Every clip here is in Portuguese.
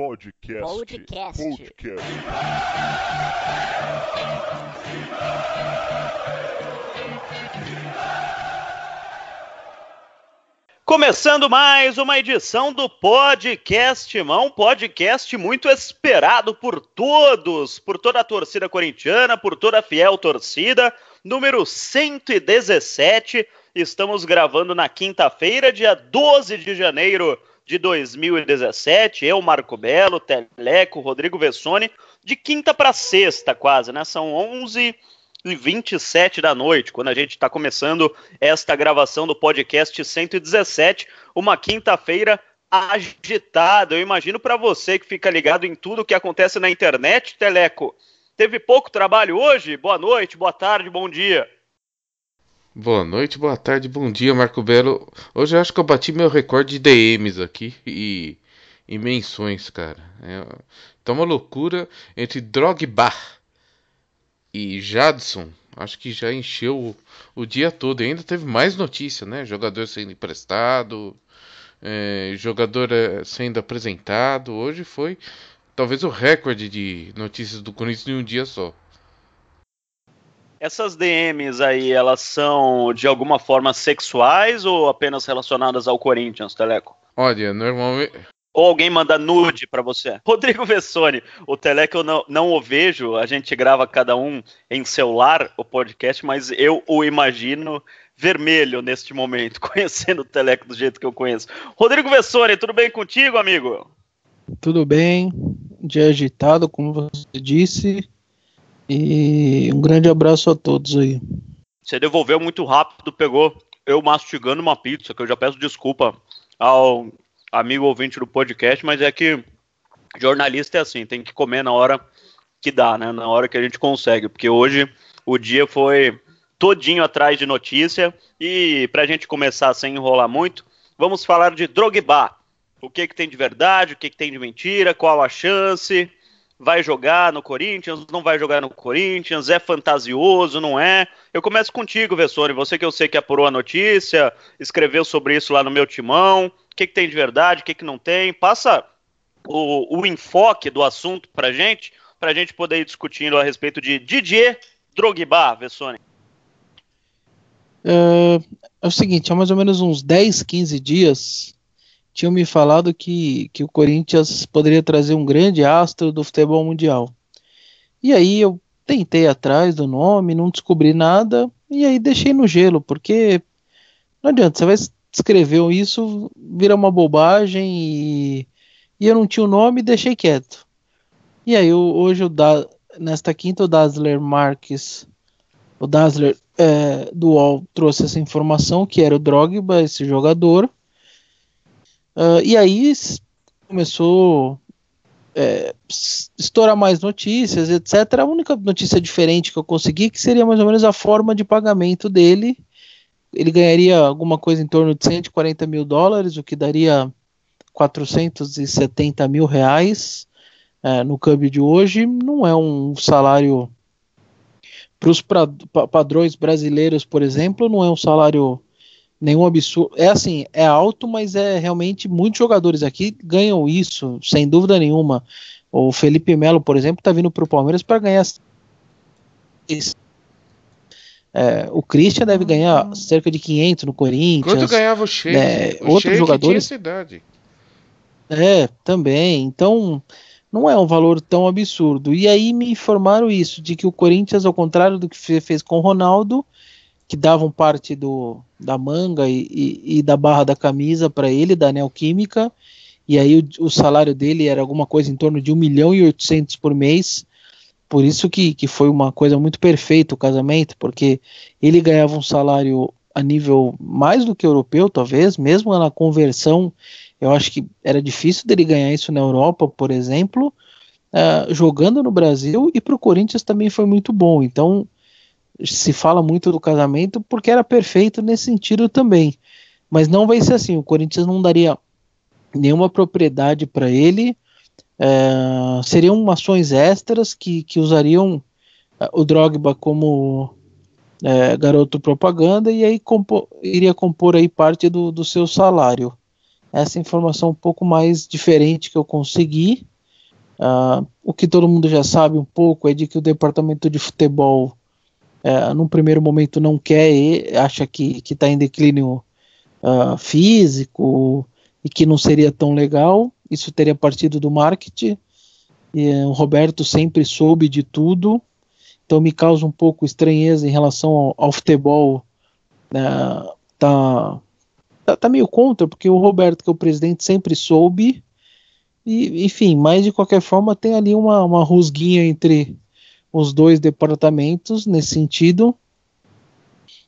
Podcast. Começando mais uma edição do Podcast, um podcast muito esperado por todos, por toda a torcida corintiana, por toda a fiel torcida, número 117. Estamos gravando na quinta-feira, dia 12 de janeiro de 2017. Eu, Marco Belo, Teleco, Rodrigo Vessone, de quinta para sexta quase, né? São 11h27 da noite, quando a gente está começando esta gravação do podcast 117, uma quinta-feira agitada. Eu imagino para você que fica ligado em tudo que acontece na internet, Teleco. Teve pouco trabalho hoje? Boa noite, boa tarde, bom dia. Boa noite, boa tarde, bom dia, Marco Belo. Hoje eu acho que eu bati meu recorde de DMs aqui e menções, cara. Tá uma loucura entre Drogba e Jadson. Acho que já encheu o dia todo. E ainda teve mais notícia, né? Jogador sendo emprestado, jogador sendo apresentado. Hoje foi talvez o recorde de notícias do Corinthians em um dia só. Essas DMs aí, elas são de alguma forma sexuais ou apenas relacionadas ao Corinthians, Teleco? Olha, normalmente... Ou alguém manda nude pra você? Rodrigo Vessone, o Teleco eu não o vejo, a gente grava cada um em celular o podcast, mas eu o imagino vermelho neste momento, conhecendo o Teleco do jeito que eu conheço. Rodrigo Vessone, tudo bem contigo, amigo? Tudo bem, dia agitado, como você disse, e um grande abraço a todos aí. Você devolveu muito rápido, pegou eu mastigando uma pizza, que eu já peço desculpa ao amigo ouvinte do podcast, mas é que jornalista é assim, tem que comer na hora que dá, né? Na hora que a gente consegue, porque hoje o dia foi todinho atrás de notícia e pra gente começar sem enrolar muito, vamos falar de Drogba. O que tem de verdade, o que tem de mentira, qual a chance, vai jogar no Corinthians, não vai jogar no Corinthians, é fantasioso, não é? Eu começo contigo, Vessone, você que eu sei que apurou a notícia, escreveu sobre isso lá no meu timão, o que tem de verdade, o que não tem, passa o enfoque do assunto pra gente poder ir discutindo a respeito de Didier Drogba, Vessone. É o seguinte, há mais ou menos uns 10, 15 dias, tinham me falado que o Corinthians poderia trazer um grande astro do futebol mundial. E aí eu tentei atrás do nome, não descobri nada, e aí deixei no gelo, porque não adianta, você vai escrever isso, vira uma bobagem, e eu não tinha o nome e deixei quieto. E aí hoje, nesta quinta, o Dazzler Marques, o Dazzler do UOL trouxe essa informação, que era o Drogba, esse jogador. E aí começou estourar mais notícias, etc. A única notícia diferente que eu consegui que seria mais ou menos a forma de pagamento dele. Ele ganharia alguma coisa em torno de 140 mil dólares, o que daria 470 mil reais no câmbio de hoje. Não é um salário para os padrões brasileiros, por exemplo, não é um salário nenhum absurdo. É assim, é alto, mas é realmente muitos jogadores aqui ganham isso, sem dúvida nenhuma. O Felipe Melo, por exemplo, está vindo para o Palmeiras para ganhar isso. O Christian deve ganhar cerca de 500 no Corinthians. Quanto ganhava o Sheik? Outros jogadores tinha essa idade. Também. Então, não é um valor tão absurdo. E aí me informaram isso, de que o Corinthians, ao contrário do que fez com o Ronaldo, que davam parte da manga e da barra da camisa para ele, da Neoquímica, e aí o salário dele era alguma coisa em torno de 1.800.000 por mês. Por isso que foi uma coisa muito perfeita o casamento, porque ele ganhava um salário a nível mais do que europeu, talvez, mesmo na conversão. Eu acho que era difícil dele ganhar isso na Europa, por exemplo, jogando no Brasil, e para o Corinthians também foi muito bom. Então, se fala muito do casamento porque era perfeito nesse sentido também. Mas não vai ser assim, o Corinthians não daria nenhuma propriedade para ele, seriam ações extras que usariam o Drogba como garoto propaganda, e aí iria compor aí parte do seu salário. Essa informação um pouco mais diferente que eu consegui. O que todo mundo já sabe um pouco é de que o departamento de futebol, num primeiro momento, não quer, acha que está em declínio físico e que não seria tão legal. Isso teria partido do marketing. O Roberto sempre soube de tudo, então me causa um pouco estranheza em relação ao futebol. Tá meio contra, porque o Roberto, que é o presidente, sempre soube. E, enfim, mas de qualquer forma tem ali uma rusguinha entre os dois departamentos nesse sentido.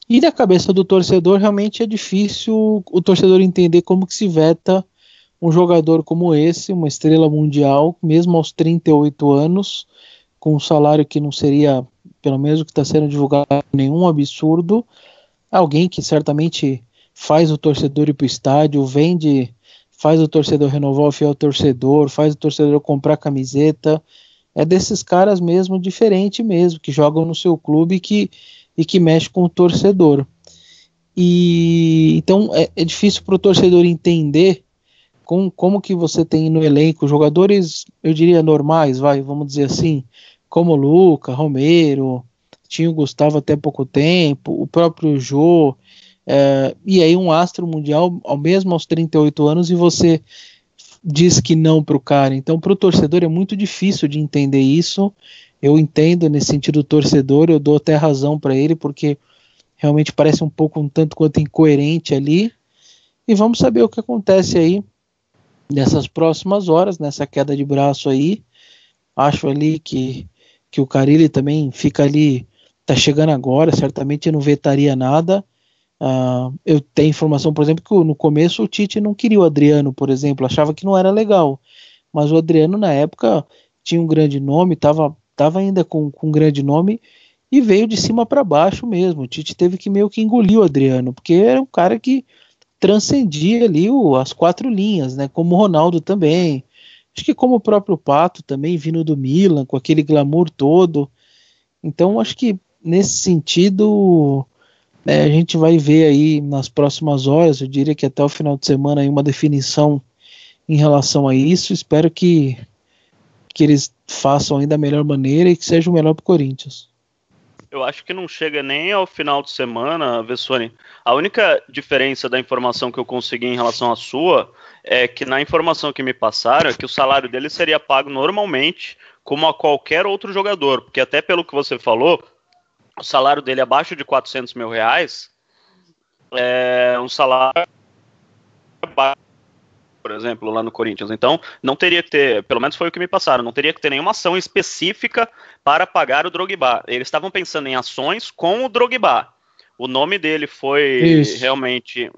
E na cabeça do torcedor realmente é difícil o torcedor entender como que se veta um jogador como esse, uma estrela mundial, mesmo aos 38 anos, com um salário que não seria, pelo menos o que está sendo divulgado, nenhum absurdo. Alguém que certamente faz o torcedor ir para o estádio, faz o torcedor renovar o fiel torcedor, faz o torcedor comprar camiseta. É desses caras mesmo, diferente mesmo, que jogam no seu clube e que mexe com o torcedor. E então é difícil para o torcedor entender como que você tem no elenco jogadores, eu diria normais, vamos dizer assim, como Luca, Romero, tinha o Gustavo até pouco tempo, o próprio Jô, e aí um astro mundial, mesmo aos 38 anos, e você diz que não para o cara. Então, para o torcedor é muito difícil de entender isso. Eu entendo nesse sentido do torcedor, eu dou até razão para ele, porque realmente parece um tanto quanto incoerente ali. E vamos saber o que acontece aí nessas próximas horas, nessa queda de braço aí. Acho ali que o Carille também fica ali, tá chegando agora, certamente não vetaria nada. Eu tenho informação, por exemplo, que no começo o Tite não queria o Adriano, por exemplo, achava que não era legal, mas o Adriano na época tinha um grande nome, estava ainda com um grande nome, e veio de cima para baixo mesmo. O Tite teve que meio que engolir o Adriano, porque era um cara que transcendia ali as quatro linhas, né? Como o Ronaldo também, acho que como o próprio Pato também, vindo do Milan, com aquele glamour todo. Então acho que nesse sentido a gente vai ver aí nas próximas horas, eu diria que até o final de semana aí uma definição em relação a isso. Espero que eles façam ainda da melhor maneira e que seja o melhor para o Corinthians. Eu acho que não chega nem ao final de semana, Vessone. A única diferença da informação que eu consegui em relação à sua é que na informação que me passaram é que o salário dele seria pago normalmente como a qualquer outro jogador, porque até pelo que você falou, o salário dele é abaixo de 400 mil reais é um salário baixo, por exemplo, lá no Corinthians. Então, não teria que ter, pelo menos foi o que me passaram, não teria que ter nenhuma ação específica para pagar o Drogba. Eles estavam pensando em ações com o Drogba. O nome dele foi realmente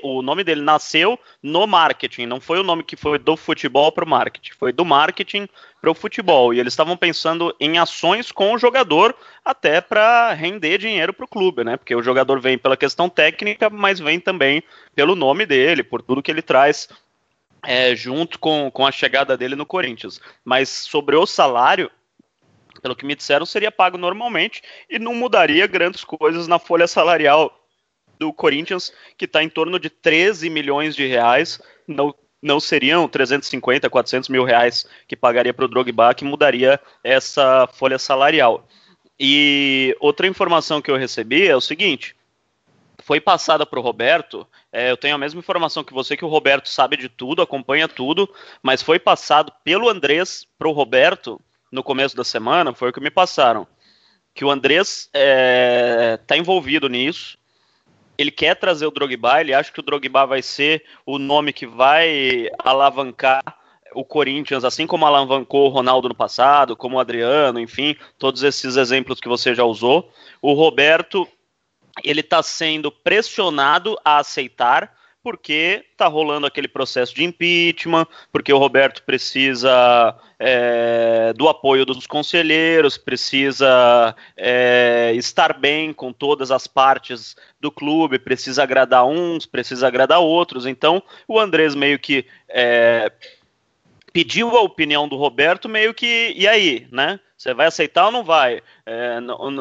o nome dele nasceu no marketing, não foi o nome que foi do futebol para o marketing, foi do marketing para o futebol. E eles estavam pensando em ações com o jogador até para render dinheiro para o clube, né? Porque o jogador vem pela questão técnica, mas vem também pelo nome dele, por tudo que ele traz junto com a chegada dele no Corinthians. Mas sobre o salário, pelo que me disseram, seria pago normalmente e não mudaria grandes coisas na folha salarial do Corinthians, que está em torno de 13 milhões de reais. Não seriam 350, 400 mil reais que pagaria para o Drogba, que mudaria essa folha salarial. E outra informação que eu recebi é o seguinte: foi passada para o Roberto, eu tenho a mesma informação que você, que o Roberto sabe de tudo, acompanha tudo, mas foi passado pelo Andrés para o Roberto no começo da semana, foi o que me passaram, que o Andrés está envolvido nisso, ele quer trazer o Drogba, ele acha que o Drogba vai ser o nome que vai alavancar o Corinthians, assim como alavancou o Ronaldo no passado, como o Adriano, enfim, todos esses exemplos que você já usou. O Roberto, ele está sendo pressionado a aceitar, porque está rolando aquele processo de impeachment, porque o Roberto precisa do apoio dos conselheiros, precisa estar bem com todas as partes do clube, precisa agradar uns, precisa agradar outros. Então o Andrés meio que pediu a opinião do Roberto, meio que, e aí, né? Você vai aceitar ou não vai?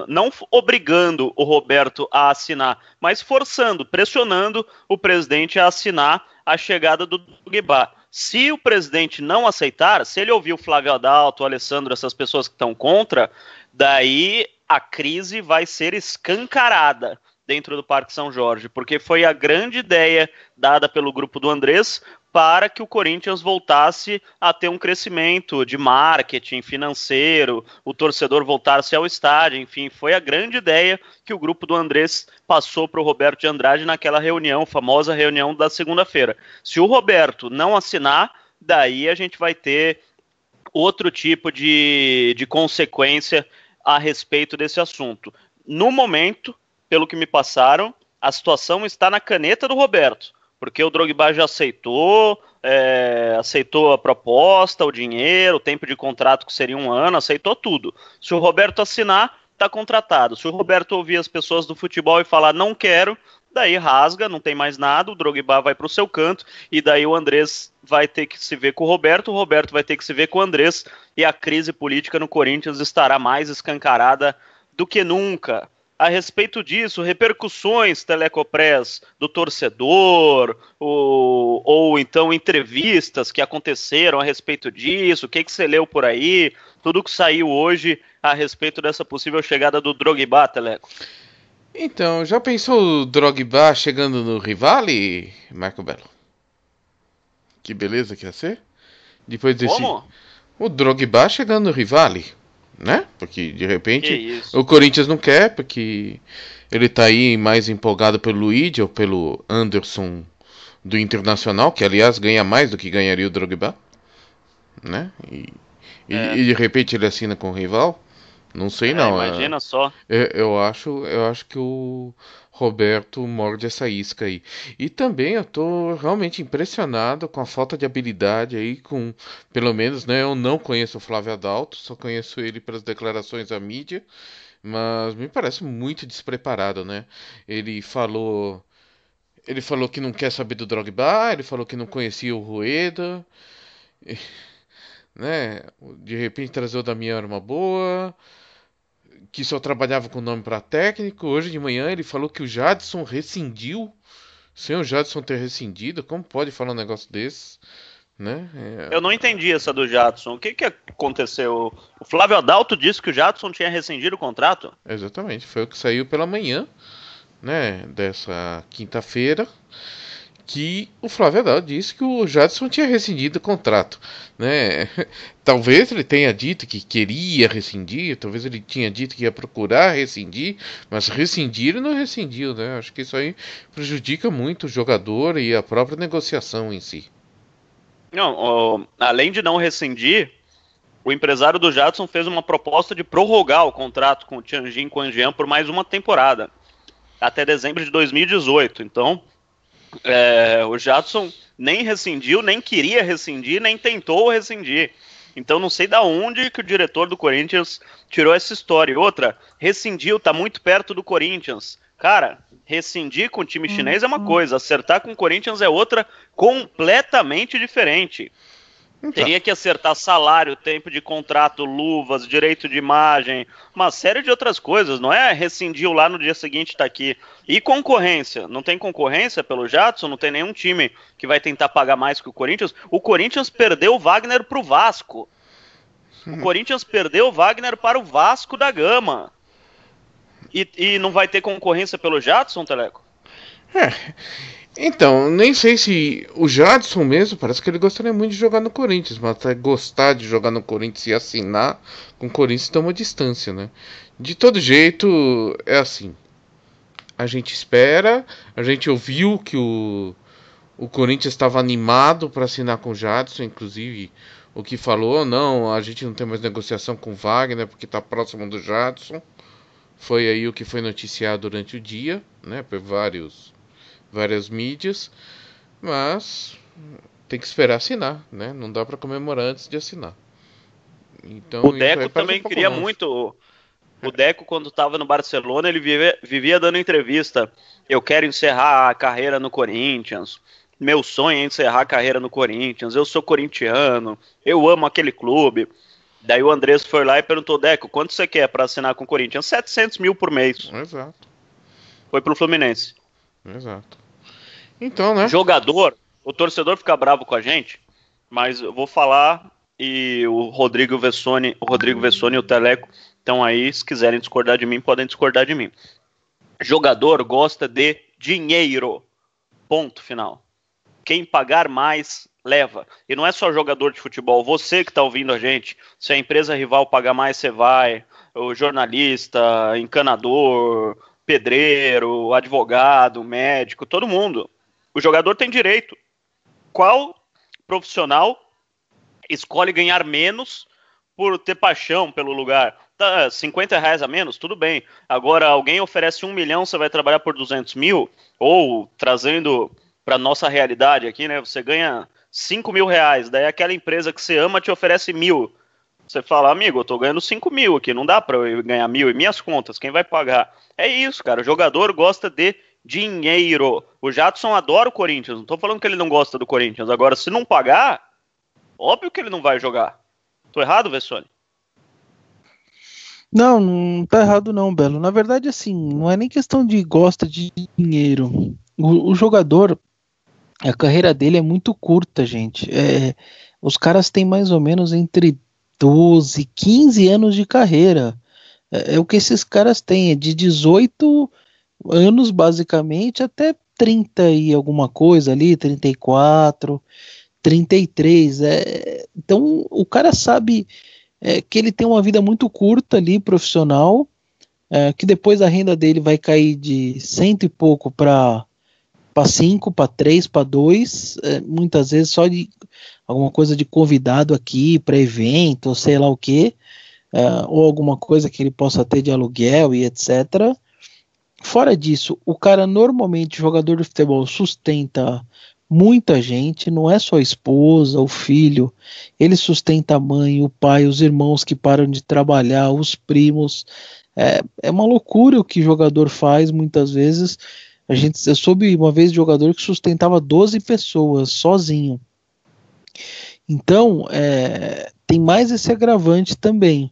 Não obrigando o Roberto a assinar, mas forçando, pressionando o presidente a assinar a chegada do Drogba. Se o presidente não aceitar, se ele ouvir o Flávio Adalto, o Alessandro, essas pessoas que estão contra, daí a crise vai ser escancarada dentro do Parque São Jorge, porque foi a grande ideia dada pelo grupo do Andrés para que o Corinthians voltasse a ter um crescimento de marketing financeiro, o torcedor voltasse ao estádio, enfim, foi a grande ideia que o grupo do Andrés passou para o Roberto de Andrade naquela reunião, famosa reunião da segunda-feira. Se o Roberto não assinar, daí a gente vai ter outro tipo de consequência a respeito desse assunto. No momento, pelo que me passaram, a situação está na caneta do Roberto, porque o Drogba já aceitou a proposta, o dinheiro, o tempo de contrato que seria 1 ano, aceitou tudo. Se o Roberto assinar, está contratado. Se o Roberto ouvir as pessoas do futebol e falar não quero, daí rasga, não tem mais nada, o Drogba vai para o seu canto, e daí o Andrés vai ter que se ver com o Roberto vai ter que se ver com o Andrés, e a crise política no Corinthians estará mais escancarada do que nunca. A respeito disso, repercussões, Telecopress, do torcedor, ou então entrevistas que aconteceram a respeito disso, o que você leu por aí, tudo que saiu hoje a respeito dessa possível chegada do Drogba, Teleco. Então, já pensou o Drogba chegando no Rivale, Marco Belo? Que beleza que ia ser? Depois desse... Como? O Drogba chegando no Rivale, né? Porque, de repente, o Corinthians não quer, porque ele tá aí mais empolgado pelo Luigi ou pelo Anderson do Internacional, que, aliás, ganha mais do que ganharia o Drogba, né? E de repente ele assina com o rival. Não sei não. Imagina só. Eu acho que o Roberto morde essa isca aí. E também eu tô realmente impressionado com a falta de habilidade aí, pelo menos, né? Eu não conheço o Flávio Adalto, só conheço ele pelas declarações à mídia, mas me parece muito despreparado, né? Ele falou que não quer saber do Drogba, ele falou que não conhecia o Rueda, né? De repente trazer o Damião era uma boa, que só trabalhava com nome para técnico. Hoje de manhã ele falou que o Jadson rescindiu, sem o Jadson ter rescindido. Como pode falar um negócio desse, né? Eu não entendi essa do Jadson. O que aconteceu? O Flávio Adalto disse que o Jadson tinha rescindido o contrato? Exatamente, foi o que saiu pela manhã, né, dessa quinta-feira, que o Flávio Adalto disse que o Jadson tinha rescindido o contrato, né? Talvez ele tenha dito que queria rescindir, talvez ele tinha dito que ia procurar rescindir, mas rescindir ele não rescindiu, né? Acho que isso aí prejudica muito o jogador e a própria negociação em si. Não, além de não rescindir, o empresário do Jadson fez uma proposta de prorrogar o contrato com o Tianjin Quanjian por mais uma temporada, até dezembro de 2018. Então, o Jadson nem rescindiu, nem queria rescindir, nem tentou rescindir. Então não sei da onde que o diretor do Corinthians tirou essa história. E outra, rescindiu, tá muito perto do Corinthians. Cara, rescindir com o time chinês é uma coisa, acertar com o Corinthians é outra completamente diferente. Então, Teria que acertar salário, tempo de contrato, luvas, direito de imagem, uma série de outras coisas. Não é rescindiu lá no dia seguinte tá aqui. E concorrência? Não tem concorrência pelo Jadson? Não tem nenhum time que vai tentar pagar mais que o Corinthians? O Corinthians perdeu o Wagner pro Vasco. O Corinthians perdeu o Wagner para o Vasco da Gama. E não vai ter concorrência pelo Jadson, Teleco? Então, nem sei se o Jadson mesmo, parece que ele gostaria muito de jogar no Corinthians, mas até gostar de jogar no Corinthians e assinar com o Corinthians tem uma distância, né? De todo jeito, é assim. A gente espera, a gente ouviu que o Corinthians estava animado para assinar com o Jadson, inclusive o que falou, não, a gente não tem mais negociação com o Wagner porque está próximo do Jadson. Foi aí o que foi noticiado durante o dia, né, por várias mídias, mas tem que esperar assinar, né? Não dá para comemorar antes de assinar. Então, o Deco também queria muito. O Deco, quando estava no Barcelona, ele vivia dando entrevista. Eu quero encerrar a carreira no Corinthians. Meu sonho é encerrar a carreira no Corinthians. Eu sou corintiano. Eu amo aquele clube. Daí o Andrés foi lá e perguntou, Deco, quanto você quer para assinar com o Corinthians? 700 mil por mês. Exato. Foi pro Fluminense. Exato. Então, né? Jogador, o torcedor fica bravo com a gente, mas eu vou falar e o Rodrigo Vessone e o Teleco estão aí, se quiserem discordar de mim, podem discordar de mim. Jogador gosta de dinheiro. Ponto final. Quem pagar mais, leva. E não é só jogador de futebol. Você que está ouvindo a gente, se a empresa rival pagar mais, você vai. O jornalista, encanador, pedreiro, advogado, médico, todo mundo. O jogador tem direito. Qual profissional escolhe ganhar menos por ter paixão pelo lugar? Tá, R$50 a menos, tudo bem. Agora, alguém oferece 1 milhão, você vai trabalhar por 200 mil? Ou, trazendo para nossa realidade aqui, né? Você ganha 5 mil reais, daí aquela empresa que você ama te oferece 1.000. Você fala, amigo, eu tô ganhando 5 mil aqui, não dá para eu ganhar 1.000, e minhas contas, quem vai pagar? É isso, cara, o jogador gosta de dinheiro. O Jadson adora o Corinthians, não tô falando que ele não gosta do Corinthians, agora se não pagar, óbvio que ele não vai jogar. Tô errado, Vessone? Não, não tá errado não, Belo. Na verdade, assim, não é nem questão de gosta de dinheiro. O jogador, a carreira dele é muito curta, gente. Os caras têm mais ou menos entre 12, 15 anos de carreira. É o que esses caras têm, é de 18 anos, basicamente, até 30 e alguma coisa ali, 34, 33. Então, o cara sabe que ele tem uma vida muito curta ali, profissional, que depois a renda dele vai cair de cento e pouco para 5, para 3, para 2, muitas vezes só de alguma coisa de convidado aqui para evento, ou sei lá o que, ou alguma coisa que ele possa ter de aluguel e etc. Fora disso, o cara normalmente, jogador de futebol, sustenta muita gente, não é só a esposa, o filho, ele sustenta a mãe, o pai, os irmãos que param de trabalhar, os primos. É uma loucura o que o jogador faz muitas vezes. Eu soube uma vez de jogador que sustentava 12 pessoas sozinho. Então, tem mais esse agravante também.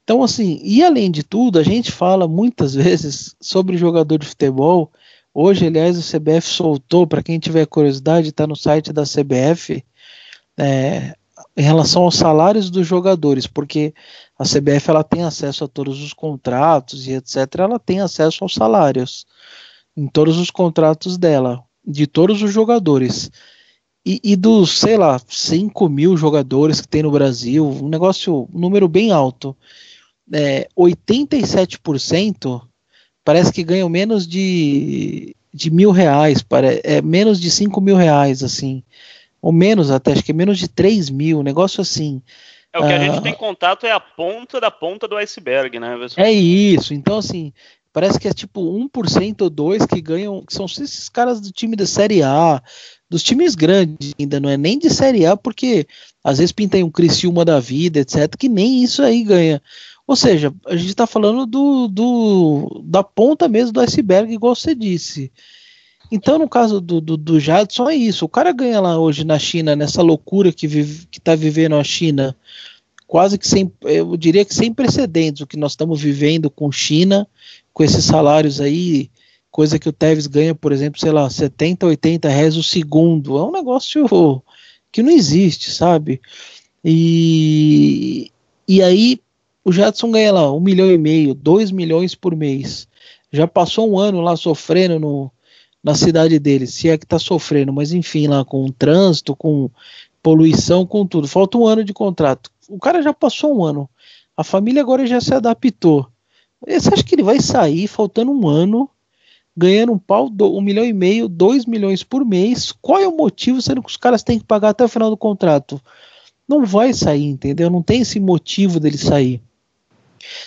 Então, assim, e além de tudo, a gente fala muitas vezes sobre jogador de futebol. Hoje, aliás, a CBF soltou, para quem tiver curiosidade, está no site da CBF, em relação aos salários dos jogadores, porque a CBF ela tem acesso a todos os contratos e etc. Ela tem acesso aos salários em todos os contratos dela, de todos os jogadores. E dos, sei lá, 5 mil jogadores que tem no Brasil, um número bem alto. 87% parece que ganham menos de R$1.000, menos de R$5.000, assim, ou menos até, acho que é menos de 3 mil, um negócio assim. O que a gente tem contato é a ponta da ponta do iceberg, né? É isso, então assim, parece que é tipo 1% ou 2% que ganham, que são esses caras do time da Série A, dos times grandes ainda, não é nem de Série A, porque às vezes pinta aí um Criciúma da vida, etc, que nem isso aí ganha. Ou seja, a gente está falando da ponta mesmo do iceberg, igual você disse. Então, no caso do Jadson, é isso. O cara ganha lá hoje na China, nessa loucura que está vivendo a China, quase que eu diria que sem precedentes, o que nós estamos vivendo com China, com esses salários aí, coisa que o Tevez ganha, por exemplo, sei lá, 70, 80 reais o segundo. É um negócio que não existe, sabe? E aí o Jadson ganha lá 1,5 milhão, 2 milhões por mês. Já passou um ano lá sofrendo na cidade dele, se é que tá sofrendo, mas enfim, lá com o trânsito, com poluição, com tudo. Falta um ano de contrato. O cara já passou um ano. A família agora já se adaptou. Você acha que ele vai sair faltando um ano, ganhando um pau, 1,5 milhão, 2 milhões por mês? Qual é o motivo, sendo que os caras têm que pagar até o final do contrato? Não vai sair, entendeu? Não tem esse motivo dele sair.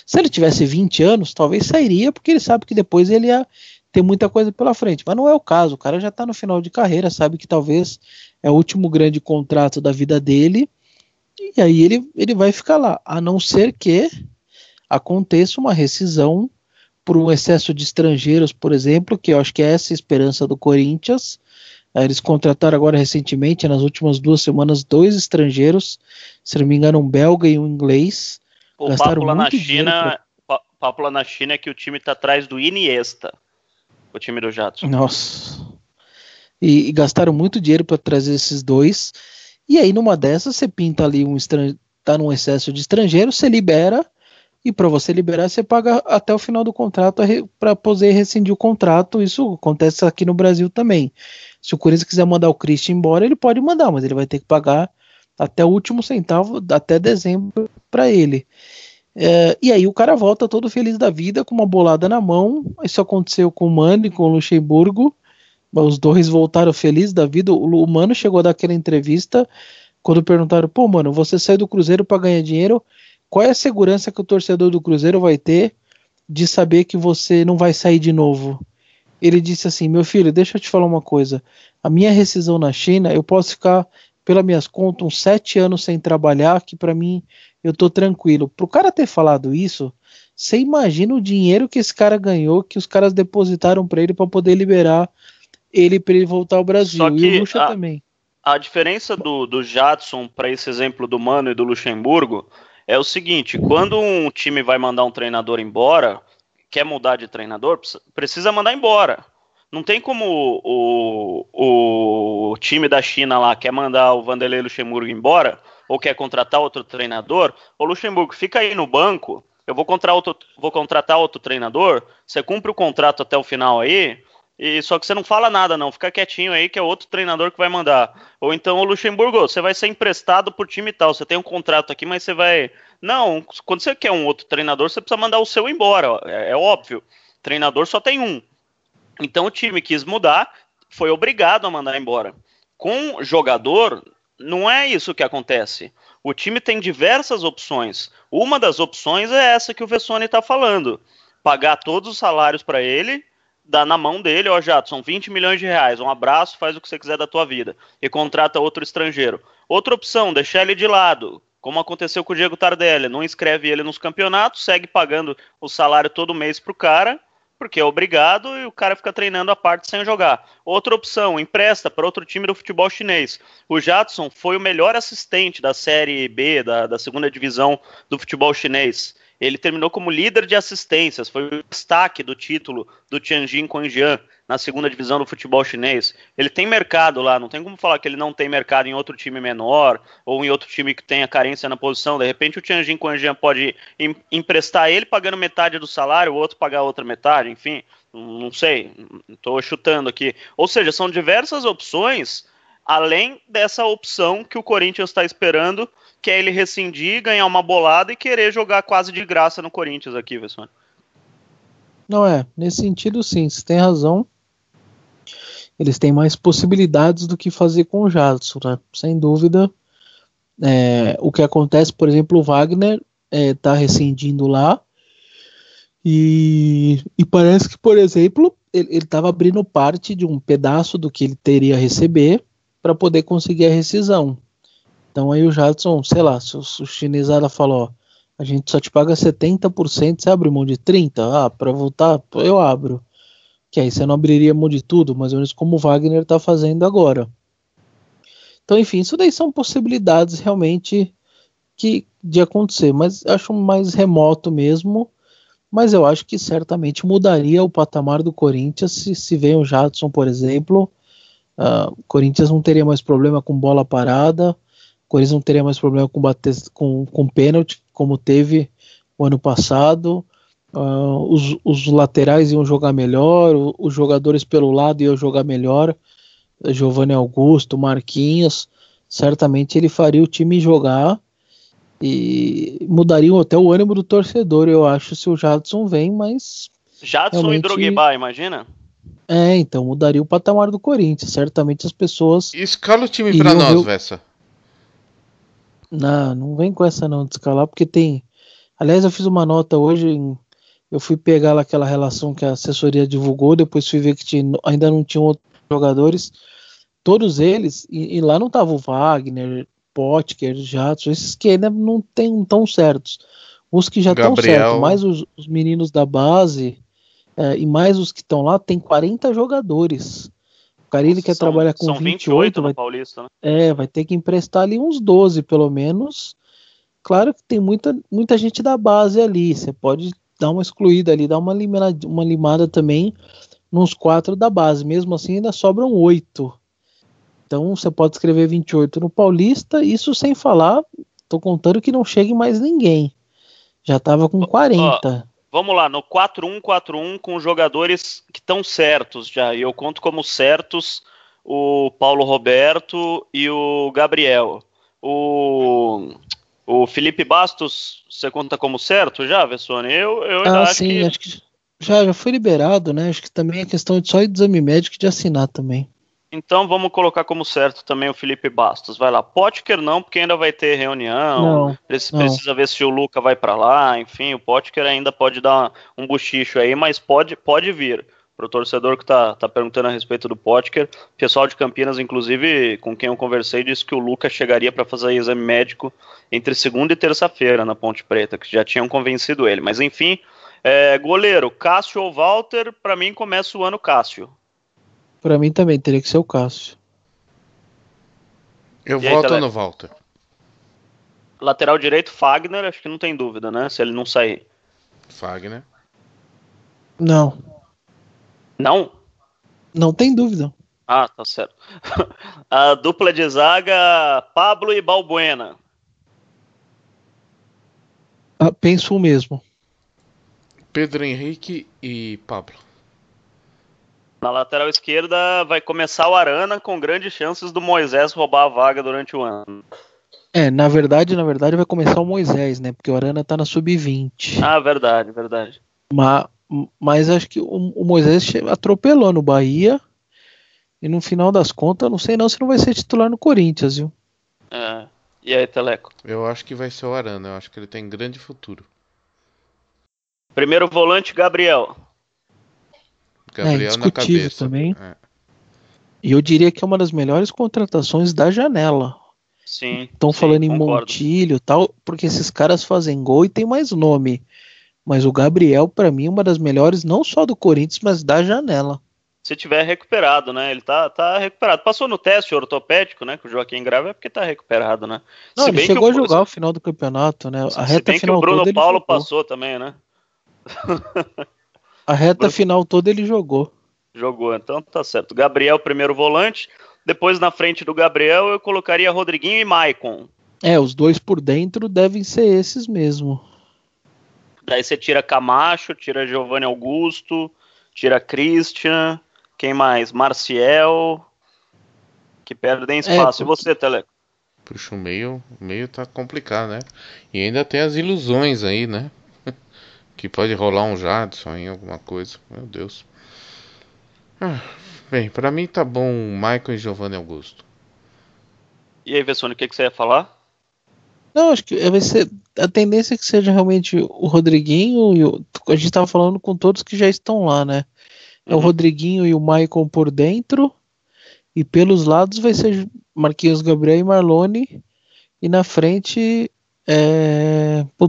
Se ele tivesse 20 anos, talvez sairia, porque ele sabe que depois ele ia ter muita coisa pela frente. Mas não é o caso. O cara já está no final de carreira, sabe que talvez é o último grande contrato da vida dele, e aí ele vai ficar lá. A não ser que aconteça uma rescisão por um excesso de estrangeiros, por exemplo, que eu acho que é essa a esperança do Corinthians. Eles contrataram agora recentemente, nas últimas 2 semanas, 2 estrangeiros, se não me engano, um belga e um inglês. O papo lá na China, papo lá na China é que o time tá atrás do Iniesta, o time do Jadson. Nossa. e gastaram muito dinheiro para trazer esses dois. E aí, numa dessas, você pinta ali tá num excesso de estrangeiro, você libera, e para você liberar, você paga até o final do contrato para poder rescindir o contrato. Isso acontece aqui no Brasil também. Se o Corinthians quiser mandar o Christian embora, ele pode mandar, mas ele vai ter que pagar até o último centavo, até dezembro, para ele. E aí o cara volta todo feliz da vida, com uma bolada na mão. Isso aconteceu com o Mano e com o Luxemburgo. Os dois voltaram felizes da vida. O Mano chegou a dar aquela entrevista quando perguntaram: pô, mano, você saiu do Cruzeiro para ganhar dinheiro, qual é a segurança que o torcedor do Cruzeiro vai ter de saber que você não vai sair de novo? Ele disse assim: meu filho, deixa eu te falar uma coisa, a minha rescisão na China, eu posso ficar, pelas minhas contas, uns 7 anos sem trabalhar, que para mim eu tô tranquilo. Pro cara ter falado isso, você imagina o dinheiro que esse cara ganhou, que os caras depositaram para ele para poder liberar ele para ele voltar ao Brasil. Só que e o Lucha também. A diferença do Jadson para esse exemplo do Mano e do Luxemburgo é o seguinte: quando um time vai mandar um treinador embora, quer mudar de treinador, precisa mandar embora. Não tem como o time da China lá quer mandar o Vanderlei Luxemburgo embora, ou quer contratar outro treinador. Ô Luxemburgo, fica aí no banco, eu vou contratar outro treinador, você cumpre o contrato até o final aí, e só que você não fala nada não, fica quietinho aí que é outro treinador que vai mandar. Ou então, o Luxemburgo, você vai ser emprestado por time tal, você tem um contrato aqui, mas você vai... Não, quando você quer um outro treinador, você precisa mandar o seu embora, é óbvio. Treinador só tem um. Então o time quis mudar, foi obrigado a mandar embora. Com jogador, não é isso que acontece. O time tem diversas opções. Uma das opções é essa que o Vessone está falando. Pagar todos os salários para ele, dar na mão dele: ó, Jadson, 20 milhões de reais, um abraço, faz o que você quiser da tua vida. E contrata outro estrangeiro. Outra opção, deixar ele de lado, como aconteceu com o Diego Tardelli. Não inscreve ele nos campeonatos, segue pagando o salário todo mês pro cara, porque é obrigado, e o cara fica treinando a parte sem jogar. Outra opção, empresta para outro time do futebol chinês. O Jadson foi o melhor assistente da Série B, da segunda divisão do futebol chinês. Ele terminou como líder de assistências, foi o destaque do título do Tianjin Quanjian na segunda divisão do futebol chinês. Ele tem mercado lá, não tem como falar que ele não tem mercado em outro time menor ou em outro time que tenha carência na posição. De repente o Tianjin Quanjian pode emprestar ele pagando metade do salário, o outro pagar a outra metade, enfim, não sei, estou chutando aqui. Ou seja, são diversas opções, além dessa opção que o Corinthians está esperando, que é ele rescindir, ganhar uma bolada e querer jogar quase de graça no Corinthians aqui, Vessone. Não nesse sentido sim, você tem razão. Eles têm mais possibilidades do que fazer com o Jadson, né? Sem dúvida. O que acontece, por exemplo, o Wagner tá rescindindo lá e parece que, por exemplo, ele estava abrindo parte de um pedaço do que ele teria a receber para poder conseguir a rescisão. Então aí o Jadson, sei lá, se o chinesada falou: ó, a gente só te paga 70%, você abre mão de 30%? Para voltar, eu abro. Que aí você não abriria mão de tudo, mais ou menos como o Wagner está fazendo agora. Então, enfim, isso daí são possibilidades realmente de acontecer, mas acho mais remoto mesmo. Mas eu acho que certamente mudaria o patamar do Corinthians se vem o Jadson, por exemplo. O Corinthians não teria mais problema com bola parada, o Corinthians não teria mais problema com pênalti, como teve o ano passado. Os laterais iam jogar melhor, os jogadores pelo lado iam jogar melhor. Giovanni Augusto, Marquinhos, certamente ele faria o time jogar e mudaria até o ânimo do torcedor, eu acho, se o Jadson vem, mas... Jadson realmente... e Drogba, imagina? Então mudaria o patamar do Corinthians, certamente as pessoas... Escala o time pra nós, Vessa. Não vem com essa não de escalar, porque tem... Aliás, eu fiz uma nota hoje, eu fui pegar lá aquela relação que a assessoria divulgou, depois fui ver que ainda não tinham outros jogadores, todos eles, e lá não tava o Wagner, Potker, Jadson, esses que ainda não tão certos. Os que já estão certos, mais os meninos da base, e mais os que estão lá, tem 40 jogadores. O Carilli quer trabalhar com 28 no Paulista, né? Vai ter que emprestar ali uns 12 pelo menos. Claro que tem muita gente da base ali, você pode dar uma excluída ali, dar uma limada também, nos 4 da base. Mesmo assim, ainda sobram 8. Então, você pode escrever 28 no Paulista, isso sem falar, tô contando que não chegue mais ninguém. Já tava com 40. Vamos lá, no 4-1-4-1 com jogadores que estão certos já. E eu conto como certos o Paulo Roberto e o Gabriel. O Felipe Bastos, você conta como certo já, Vessone? Eu ainda acho sim, que... acho que já foi liberado, né? Acho que também é questão de só ir de exame médico e de assinar também. Então vamos colocar como certo também o Felipe Bastos. Vai lá. Potker não, porque ainda vai ter reunião. Não. Precisa ver se o Luca vai para lá. Enfim, o Potker ainda pode dar um bochicho aí, mas pode vir. Para o torcedor que tá perguntando a respeito do Potker, o pessoal de Campinas, inclusive, com quem eu conversei, disse que o Luca chegaria para fazer exame médico entre segunda e terça-feira na Ponte Preta, que já tinham convencido ele. Mas enfim, goleiro, Cássio ou Walter, para mim começa o ano Cássio. Pra mim também teria que ser o Cássio. Eu E aí, voto Teleco? no Walter. Lateral direito, Fagner, acho que não tem dúvida, né? Se ele não sair. Fagner. Não. Não? Não tem dúvida. Ah, tá certo. A dupla de zaga, Pablo e Balbuena. Penso o mesmo. Pedro Henrique e Pablo. Na lateral esquerda vai começar o Arana, com grandes chances do Moisés roubar a vaga durante o ano. Na verdade vai começar o Moisés, né? Porque o Arana tá na sub-20. Ah, verdade. Mas acho que o Moisés atropelou no Bahia. E no final das contas, não sei não se não vai ser titular no Corinthians, viu? E aí, Teleco? Eu acho que vai ser o Arana. Eu acho que ele tem grande futuro. Primeiro volante, Gabriel. Gabriel na cabeça. Também. E eu diria que é uma das melhores contratações da janela. Sim. Estão falando em concordo. Montilho e tal, porque esses caras fazem gol e tem mais nome. Mas o Gabriel, pra mim, é uma das melhores, não só do Corinthians, mas da janela. Se tiver recuperado, né? Ele tá recuperado. Passou no teste ortopédico, né? Que o Joaquim grava é porque tá recuperado, né? Não, ele chegou a jogar o final do campeonato, né? A reta se bem final que o Bruno toda Paulo ele jogou. passou também, né? A reta final toda ele jogou. Jogou, então tá certo. Gabriel, primeiro volante. Depois, na frente do Gabriel, eu colocaria Rodriguinho e Maicon. Os dois por dentro devem ser esses mesmo. Daí você tira Camacho, tira Giovanni Augusto, tira Christian. Quem mais? Marcial. Que perdem espaço. E você, Teleco? Puxa, o meio tá complicado, né? E ainda tem as ilusões aí, né? Que pode rolar um Jadson em alguma coisa. Meu Deus. Bem, pra mim tá bom o Michael e Giovanni Augusto. E aí, Vessone, o que você ia falar? Não, acho que vai ser. A tendência é que seja realmente o Rodriguinho e a gente tava falando com todos que já estão lá, né? É o Rodriguinho e o Maicon por dentro. E pelos lados vai ser Marquinhos Gabriel e Marlone. E na frente.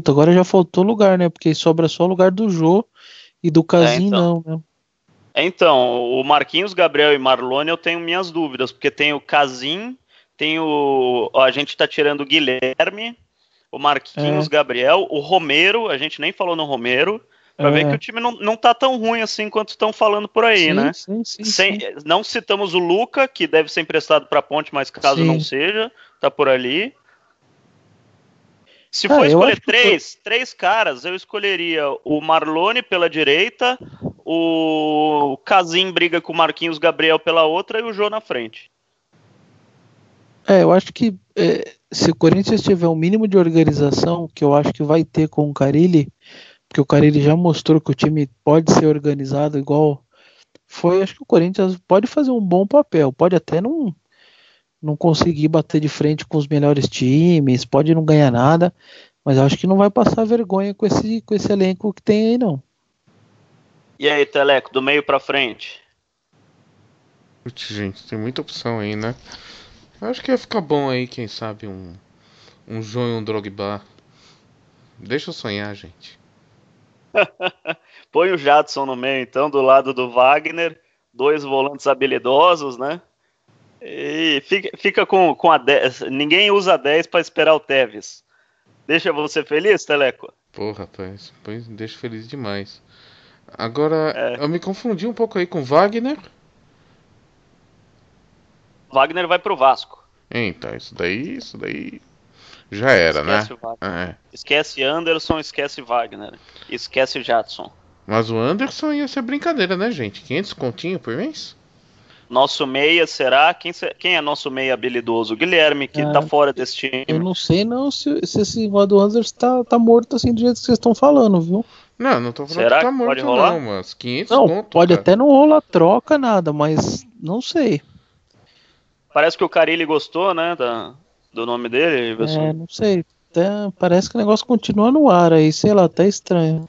Agora já faltou lugar, né? Porque sobra só o lugar do Jô e do Casim, não, né? Então, o Marquinhos Gabriel e Marlone eu tenho minhas dúvidas, porque tem o Casim, tem a gente tá tirando o Guilherme, o Marquinhos Gabriel, o Romero, a gente nem falou no Romero, pra ver que o time não tá tão ruim assim quanto estão falando por aí, né? Sim. Não citamos o Luca, que deve ser emprestado pra Ponte, mas caso não seja, tá por ali. Se for escolher três caras, eu escolheria o Marlone pela direita, o Casim briga com o Marquinhos Gabriel pela outra e o Jô na frente. Eu acho que se o Corinthians tiver um mínimo de organização, que eu acho que vai ter com o Carille, porque o Carille já mostrou que o time pode ser organizado igual foi, acho que o Corinthians pode fazer um bom papel, pode até não conseguir bater de frente com os melhores times, pode não ganhar nada, mas acho que não vai passar vergonha com esse elenco que tem aí, não. E aí, Teleco, do meio pra frente? Putz, gente, tem muita opção aí, né? Eu acho que ia ficar bom aí, quem sabe, um João e um Drogba. Deixa eu sonhar, gente. Põe o Jadson no meio, então, do lado do Wagner, 2 volantes habilidosos, né? E fica com a 10. Ninguém usa a 10 pra esperar o Tevez. Deixa você feliz, Teleco? Pô, rapaz, deixa feliz demais. Agora, eu me confundi um pouco aí com Wagner. Wagner vai pro Vasco. Então, isso daí já era, Esquece né? o Wagner. Esquece Anderson, esquece Wagner. Esquece Jadson. Mas o Anderson ia ser brincadeira, né, gente? 500 continho por mês? Nosso meia será? Quem é nosso meia habilidoso? O Guilherme, que tá fora desse time. Eu não sei não se esse negócio do Anderson tá morto assim do jeito que vocês estão falando, viu? Não tô falando Será que tá que morto pode rolar? não, mas 500 Não, conto, pode cara. até não rolar troca, nada, mas não sei. Parece que o Carille gostou, né, do nome dele. Não sei. Até parece que o negócio continua no ar aí, sei lá, tá estranho.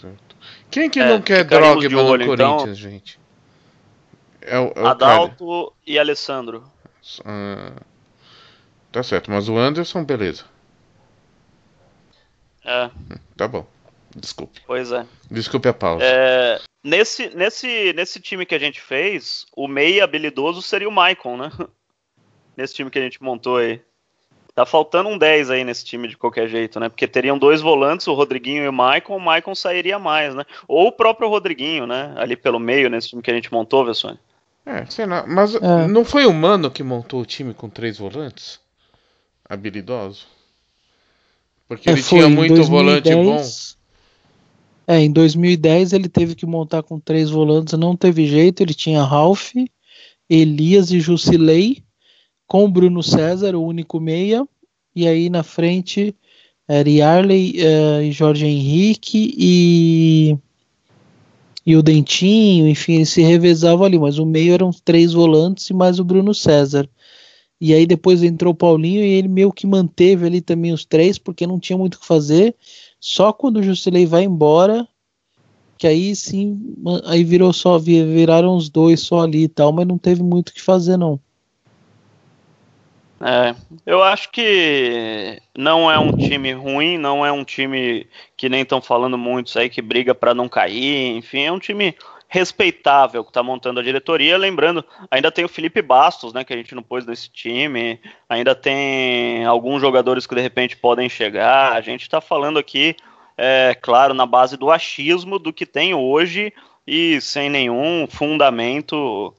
Certo. Quem que não quer ficaríamos de Drogba no olho, então. Corinthians, gente? É o Adalto e Alessandro. Tá certo, mas o Anderson, beleza. Tá bom. Desculpe. Pois é. Desculpe a pausa. Nesse time que a gente fez, o meia habilidoso seria o Maicon, né? Nesse time que a gente montou aí. Tá faltando um 10 aí nesse time de qualquer jeito, né? Porque teriam dois volantes, o Rodriguinho e o Maicon sairia mais, né? Ou o próprio Rodriguinho, né? Ali pelo meio, nesse time que a gente montou, Vessone. Sei lá. Mas não foi o Mano que montou o time com 3 volantes? Habilidoso? Porque ele tinha muito 2010, volante bom. Em 2010 ele teve que montar com 3 volantes, não teve jeito, ele tinha Ralf, Elias e Jusilei, com o Bruno César, o único meia, e aí na frente era Yarley e Jorge Henrique e o Dentinho, enfim, eles se revezavam ali, mas o meio eram 3 volantes e mais o Bruno César. E aí depois entrou o Paulinho e ele meio que manteve ali também os 3, porque não tinha muito o que fazer. Só quando o Jusilei vai embora, que aí sim, aí viraram os 2 só ali e tal, mas não teve muito o que fazer não. Eu acho que não é um time ruim, não é um time que nem estão falando muitos aí que briga para não cair, enfim, é um time respeitável que está montando a diretoria. Lembrando, ainda tem o Felipe Bastos, né, que a gente não pôs nesse time, ainda tem alguns jogadores que de repente podem chegar. A gente está falando aqui, claro, na base do achismo do que tem hoje e sem nenhum fundamento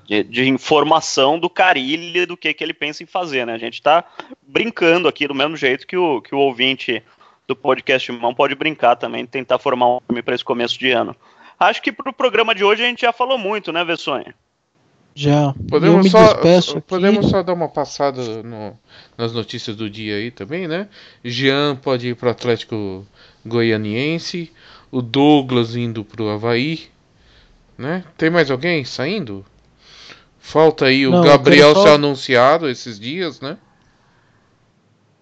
de informação do Carille do que ele pensa em fazer, né? A gente está brincando aqui do mesmo jeito que o ouvinte do podcast Mão pode brincar também, tentar formar um time para esse começo de ano. Acho que para o programa de hoje a gente já falou muito, né, Vessone? Já. Podemos só dar uma passada nas notícias do dia aí também, né? Jean pode ir para o Atlético Goianiense, o Douglas indo para o Avaí, né? Tem mais alguém saindo? Falta aí o Gabriel ser anunciado esses dias, né?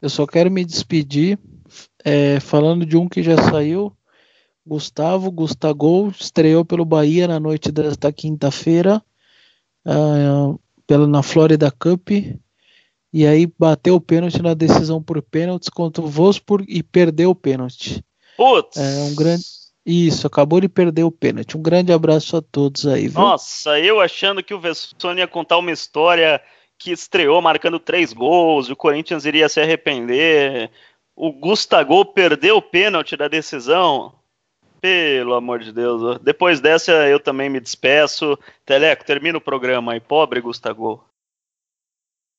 Eu só quero me despedir falando de um que já saiu. Gustavo estreou pelo Bahia na noite desta quinta-feira na Florida Cup, e aí bateu o pênalti na decisão por pênaltis contra o Wolfsburg e perdeu o pênalti. Putz! Isso, acabou de perder o pênalti. Um grande abraço a todos aí, viu? Nossa, eu achando que o Vessone ia contar uma história que estreou marcando 3 gols, o Corinthians iria se arrepender, o Gustavo perdeu o pênalti da decisão. Pelo amor de Deus. Depois dessa eu também me despeço. Teleco, termina o programa aí. Pobre Gustavo.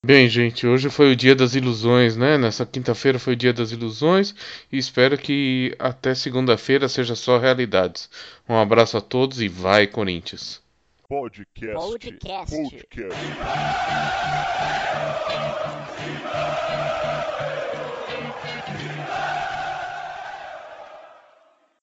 Bem, gente, hoje foi o dia das ilusões, né? Nessa quinta-feira foi o dia das ilusões e espero que até segunda-feira seja só realidades. Um abraço a todos e vai, Corinthians. Podcast.